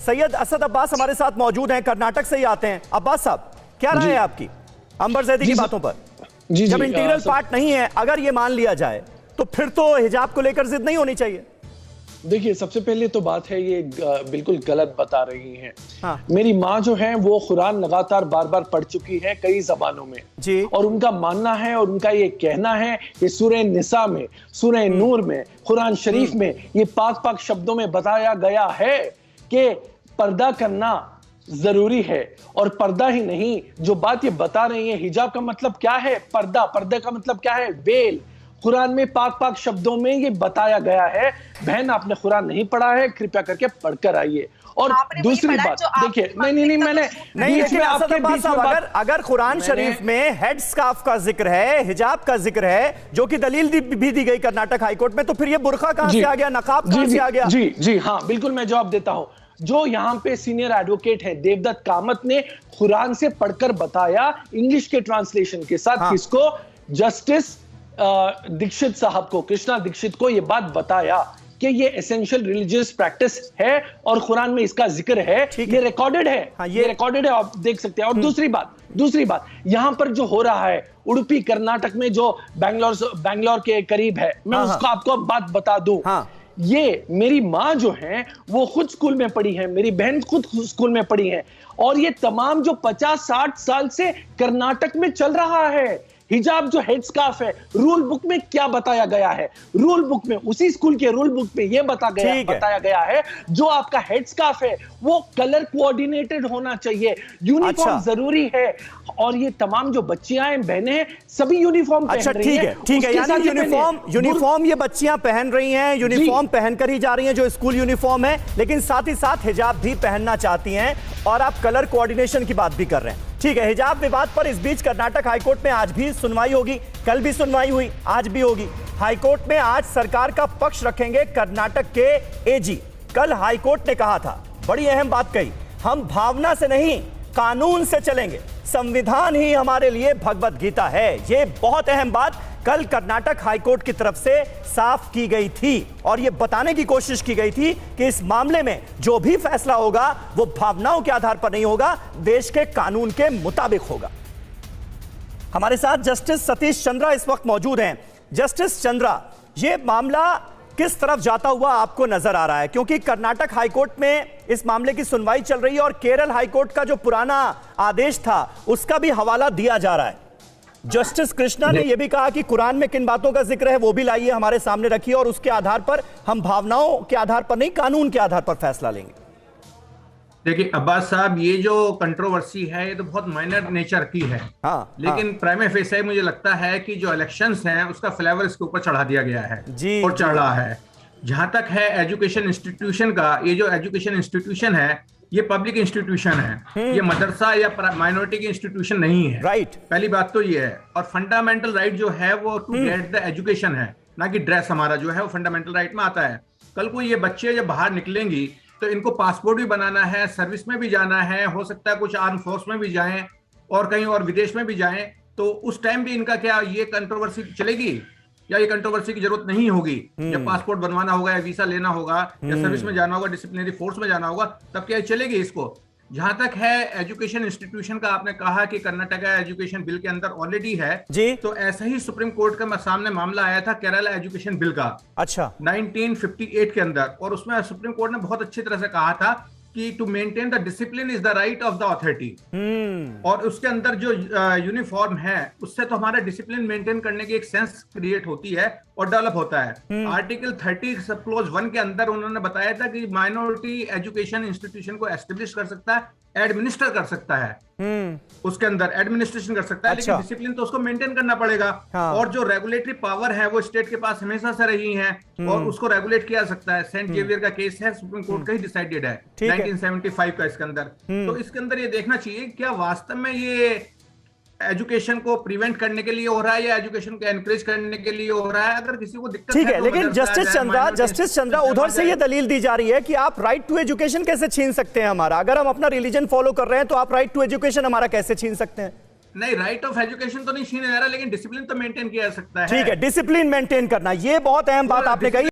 सैयद असद अब्बास हमारे साथ मौजूद हैं, कर्नाटक से ही आते हैं। अब्बास साहब, क्या राय है आपकी अंबर जैदी की बातों पर? जब इंटीग्रल पार्ट नहीं है, अगर ये मान लिया जाए तो फिर तो हिजाब को लेकर जिद नहीं होनी चाहिए। देखिए, सबसे पहले तो बात है ये बिल्कुल गलत बता रही हैं। हाँ। मेरी माँ जो है वो कुरान लगातार बार बार पढ़ चुकी है कई जबानों में जी। और उनका मानना है और उनका ये कहना है कि सूरह निसा में, सूरह नूर में, कुरान शरीफ में ये पाक पाक शब्दों में बताया गया है कि पर्दा करना जरूरी है। और पर्दा ही नहीं, जो बात ये बता रही है हिजाब का मतलब क्या है, पर्दा, पर्दा का मतलब क्या है, वेल। कुरान में पाक पाक शब्दों में ये बताया गया है। बहन, आपने कुरान नहीं पढ़ा है, कृपया करके पढ़कर आइए। और दूसरी बात देखिए, नहीं मैंने नहीं, लेकिन असद अब्बास साहब, अगर कुरान शरीफ में हेड स्कार्फ का जिक्र है, हिजाब का जिक्र है, जो कि दलील भी दी गई कर्नाटक हाईकोर्ट में, तो फिर ये बुर्का कहां से आ गया, नकाब कहां से आ गया? जी हाँ, बिल्कुल मैं जवाब देता हूं। जो यहाँ पे सीनियर एडवोकेट है देवदत्त कामत ने कुरान से पढ़कर बताया इंग्लिश के ट्रांसलेशन के साथ। हाँ। किसको? जस्टिस दीक्षित साहब को, कृष्णा दीक्षित को ये बात बताया कि ये एसेंशियल रिलीजियस प्रैक्टिस है और कुरान में इसका जिक्र है। ये रिकॉर्डेड है। हाँ, ये रिकॉर्डेड है, आप देख सकते हैं। और दूसरी बात यहां पर जो हो रहा है उडुपी कर्नाटक में, जो बैंगलोर के करीब है, मैं उसको आपको बात बता दूं। हाँ। ये मेरी माँ जो है वो खुद स्कूल में पढ़ी है, मेरी बहन खुद स्कूल में पढ़ी है, और ये तमाम जो 50-60 साल से कर्नाटक में चल रहा है। हिजाब जो हेड स्कार्फ है, रूल बुक में क्या बताया गया है? रूल बुक में, उसी स्कूल के रूल बुक में यह बताया गया है जो आपका हेड स्कार्फ है वो कलर कोऑर्डिनेटेड होना चाहिए, यूनिफॉर्म जरूरी है। और ये तमाम जो बच्चियां हैं, बहनें हैं, सभी यूनिफॉर्म पहन रही हैं। ठीक है, यानी यूनिफॉर्म ये बच्चियां पहन रही हैं, यूनिफॉर्म पहनकर ही जा रही हैं, जो स्कूल यूनिफॉर्म है, लेकिन साथ ही साथ हिजाब भी पहनना चाहती हैं, और आप कलर कोऑर्डिनेशन की बात भी कर रहे हैं। ठीक है, हिजाब विवाद पर इस बीच कर्नाटक हाईकोर्ट में आज भी सुनवाई होगी, कल भी सुनवाई हुई, आज भी होगी। हाईकोर्ट में आज सरकार का पक्ष रखेंगे कर्नाटक के एजी। कल हाईकोर्ट ने कहा था, बड़ी अहम बात कही, हम भावना से नहीं कानून से चलेंगे, संविधान ही हमारे लिए भगवत गीता है। यह बहुत अहम बात कल कर्नाटक हाईकोर्ट की तरफ से साफ की गई थी, और यह बताने की कोशिश की गई थी कि इस मामले में जो भी फैसला होगा वो भावनाओं के आधार पर नहीं होगा, देश के कानून के मुताबिक होगा। हमारे साथ जस्टिस सतीश चंद्रा इस वक्त मौजूद हैं। जस्टिस चंद्रा, यह मामला किस तरफ जाता हुआ आपको नजर आ रहा है? क्योंकि कर्नाटक हाईकोर्ट में इस मामले की सुनवाई चल रही है और केरल हाईकोर्ट का जो पुराना आदेश था उसका भी हवाला दिया जा रहा है। जस्टिस कृष्णा ने यह भी कहा कि कुरान में किन बातों का जिक्र है वो भी लाइए, हमारे सामने रखिए, और उसके आधार पर हम भावनाओं के आधार पर नहीं, कानून के आधार पर फैसला लेंगे। देखिए अब्बास साहब, ये जो कंट्रोवर्सी है ये तो बहुत माइनर नेचर की है। लेकिन प्राइमा फेसी मुझे लगता है कि जो इलेक्शंस हैं उसका फ्लेवर इसके ऊपर चढ़ा दिया गया है जी, और चढ़ रहा है। जहां तक है एजुकेशन इंस्टीट्यूशन का, ये जो एजुकेशन इंस्टीट्यूशन है ये पब्लिक इंस्टीट्यूशन है, ये मदरसा या माइनॉरिटी की इंस्टीट्यूशन नहीं है। राइट, पहली बात तो ये है। और फंडामेंटल राइट जो है वो टू गेट द एजुकेशन है, ना कि ड्रेस हमारा जो है वो फंडामेंटल राइट में आता है। कल को ये बच्चे जब बाहर निकलेंगी तो इनको पासपोर्ट भी बनाना है, सर्विस में भी जाना है, हो सकता है कुछ आर्म फोर्स में भी जाएं और कहीं और विदेश में भी जाएं, तो उस टाइम भी इनका क्या ये कंट्रोवर्सी चलेगी या ये कंट्रोवर्सी की जरूरत नहीं होगी? जब पासपोर्ट बनवाना होगा या वीसा लेना होगा या सर्विस में जाना होगा, डिसिप्लिनरी फोर्स में जाना होगा, तब क्या चलेगी इसको? जहां तक है एजुकेशन इंस्टीट्यूशन का, आपने कहा कि कर्नाटक एजुकेशन बिल के अंदर ऑलरेडी है जी, तो ऐसा ही सुप्रीम कोर्ट का सामने मामला आया था केरला एजुकेशन बिल का, अच्छा, 1958 के अंदर, और उसमें सुप्रीम कोर्ट ने बहुत अच्छी तरह से कहा था कि to maintain the discipline is the right of the authority. और उसके अंदर जो यूनिफॉर्म है उससे तो हमारा डिसिप्लिन मेंटेन करने की एक सेंस क्रिएट होती है और डेवलप होता है। आर्टिकल 30 सब क्लोज 1 के अंदर उन्होंने बताया था कि माइनॉरिटी एजुकेशन इंस्टीट्यूशन को एस्टेब्लिश कर सकता है, एडमिनिस्टर कर सकता है, उसके अंदर एडमिनिस्ट्रेशन कर सकता है। अच्छा। लेकिन डिसिप्लिन तो उसको मेंटेन करना पड़ेगा। हाँ। और जो रेगुलेटरी पावर है वो स्टेट के पास हमेशा से रही है और उसको रेगुलेट किया सकता है। सेंट जेवियर का केस है, सुप्रीम कोर्ट का ही डिसाइडेड है 1975 का इसके अंदर। तो इसके अंदर ये देखना चाहिए क्या वास्तव में ये एजुकेशन को प्रिवेंट करने के लिए हो रहा है या एजुकेशन को एनकरेज करने के लिए हो रहा है। अगर किसी को दिक्कत ठीक है, लेकिन जस्टिस चंद्रा उधर से ये दलील दी जा रही है कि आप राइट टू एजुकेशन कैसे छीन सकते हैं हमारा? अगर हम अपना रिलीजन फॉलो कर रहे हैं तो आप राइट टू एजुकेशन हमारा कैसे छीन सकते हैं? नहीं, राइट ऑफ एजुकेशन तो नहीं छीना जा रहा, लेकिन डिसिप्लिन तो मेंटेन किया जा सकता है। ठीक है, डिसिप्लिन मेंटेन करना, ये बहुत अहम बात आपने कही।